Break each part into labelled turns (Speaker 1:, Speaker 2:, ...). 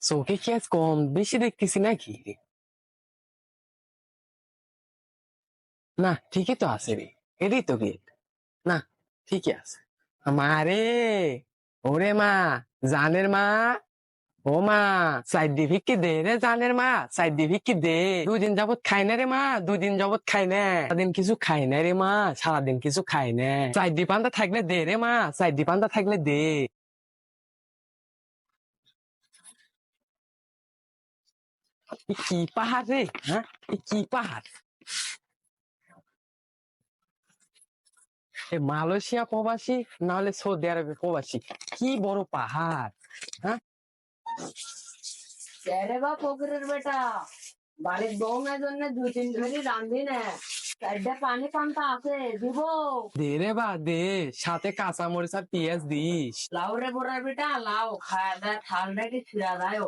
Speaker 1: চোখে কি আজ কম বেশি দেখতেছি নাকি? না ঠিকই তো আছে রে, এটাই তো গেট। না ঠিকই আছে। মা রে, ওরে মা, জানের মা, ও মা, সাইডি ভিক্ষি দে রে জানের মা, সাইডি ভিক্ষি দে। 2 দিন যাবত খাই না রে মা, 2 দিন যাবত খাই না, সারাদিন কিছু খাই না রে মা, সারাদিন কিছু খাই না। সাইডি পান্তা থাকলে দে রে মা, সাইডি পান্তা থাকলে দে। এ কি পাহাড় রে, হ্যাঁ? এ কি পাহাড়? এ মালয়েশিয়া প্রবাসী নাহলে সৌদি আরবের প্রবাসী, কি বড় পাহাড়, হ্যাঁ?
Speaker 2: রে বা ফকিরের বেটা, বাড়ির বউমের জন্য 2-3 ধরে রান্ধি না, চারটা পানি পান্তা আছে দিব।
Speaker 1: দে রে বা দে, সাথে কাঁচা মরিচ আর পেঁয়াজ দিস।
Speaker 2: লাউ রে বড়ার বেটা, লাউ খায় দেয় ঠান্ডা কি ছিড়া যায়।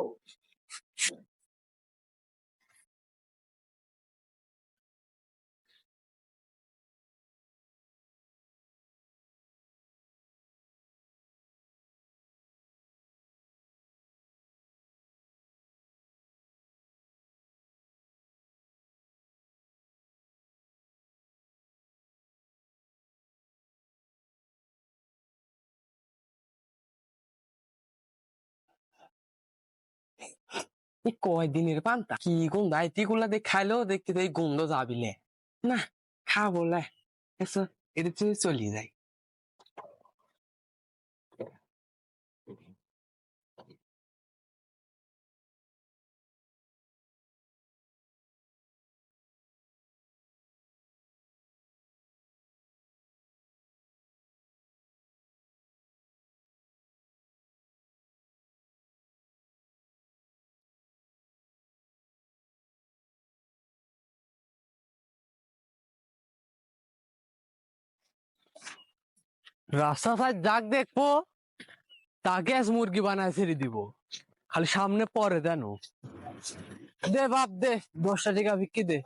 Speaker 1: এই কয়দিনের পান্তা, কি গন্ধ আইতি গুলা দেখ খাইলেও দেখতে তো এই গন্ধ যাবিলে না, খাবো লে, এসো এটা চলি যাই। রাস্তা সাইড যাক দেখবো, তাকে আজ মুরগি বানায় ছেড়ে দিব, খালি সামনে পরে দেন। দে বাপ দে, 10টা টাকা ভিক্ষি দে।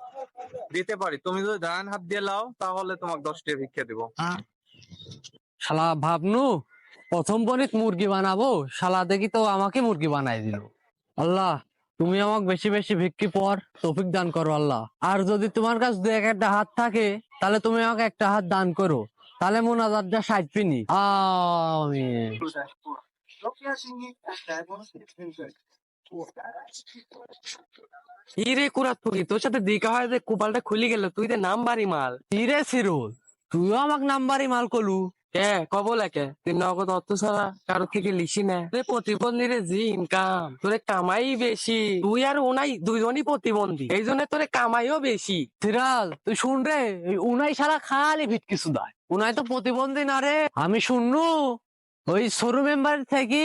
Speaker 3: দিতে পারি, তুমি যদি ডান হাত দিয়ে লাও তাহলে তোমাকে 10 টাকা ভিক্ষা দিব।
Speaker 1: শালা ভাবনু প্রথম পনিত মুরগি বানাবো, শালা দেখি তো আমাকে মুরগি বানাই দিল। আল্লাহ তুমি আমাকে বেশি বেশি ভিক্ষি পর তৌফিক দান করো আল্লাহ। আর যদি তোমার কাছে 2-1টা হাত থাকে তাহলে তুমি আমাকে একটা হাত দান করো, তাহলে মোনাজাতটা সাইডপিনি আমিন। ইরে কুরাত পুরি, তোর সাথে দেখা হয় যে কপালটা খুলে গেল, তুই যে নাম্বারি মাল। ইরে সিরুল, তুইও আমাকে নাম্বারি মাল কলু কে? কবল একে তুই নগদ অর্থ ছাড়া কারো থেকে লিখি না রে। প্রতিবন্ধী রে জি ইনকাম, তোরে কামাই বেশি, তুই আর উনাই দুইজনই প্রতিবন্ধী, এই জন্য তোরে কামাইও বেশি। সিরাল তুই শুন রে, উনাই সারা খালি ভিটকি সুদায়, উনাই তো প্রতিবন্ধী না রে। আমি শুননু ওই সরু মেম্বার থেকে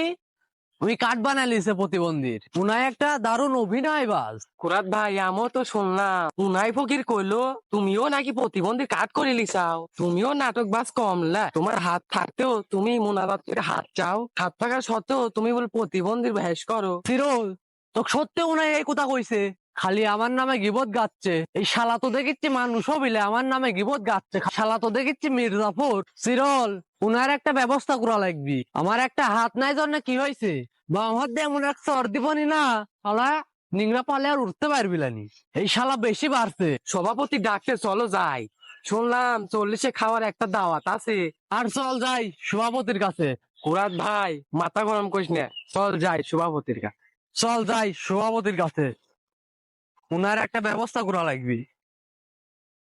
Speaker 1: ওই কার্ড বানাই লিছে প্রতিবন্ধীর, উনাই একটা দারুণ অভিনয় বাজ। কুরাত ভাই আমিও তো শুনলাম উনাই ফকির কইলো তুমিও নাকি প্রতিবন্ধী কার্ড করে লিসাও, তুমিও নাটক বাজ কমলা, তোমার হাত থাকতেও তুমি মোনাজাত করে হাত চাও, হাত থাকা সত্ত্বেও তুমি বল প্রতিবন্ধীর ভেস করো। ফিরোজ তো সত্যি উনাই এই কথা কইছে, খালি আমার নামে গিবত গাচ্ছে। এই শালা তো দেখিচ্ছি মানুষও বিলে আমার নামে গিবত গাচ্ছে, শালা তো দেখিচ্ছি মির্জাফর। সিরল উনার একটা ব্যবস্থা করা লাগবি, আমার একটা হাত নাই জন্য কি হয়েছে, বাম হাত দিয়ে এমন এক চর দিবনি না, শালা নিংড়া পালে আর উঠতে পারবি না। এই শালা বেশি বাড়ছে। সভাপতি ডাকতে চলো যাই, শুনলাম 40-এ খাওয়ার একটা দাওয়াত আছে। আর চল যাই সভাপতির কাছে। কুরাত ভাই মাথা গরম করিস না, চল যাই সভাপতির কাছে, চল যাই সভাপতির কাছে, উনার একটা ব্যবস্থা করা লাগবে।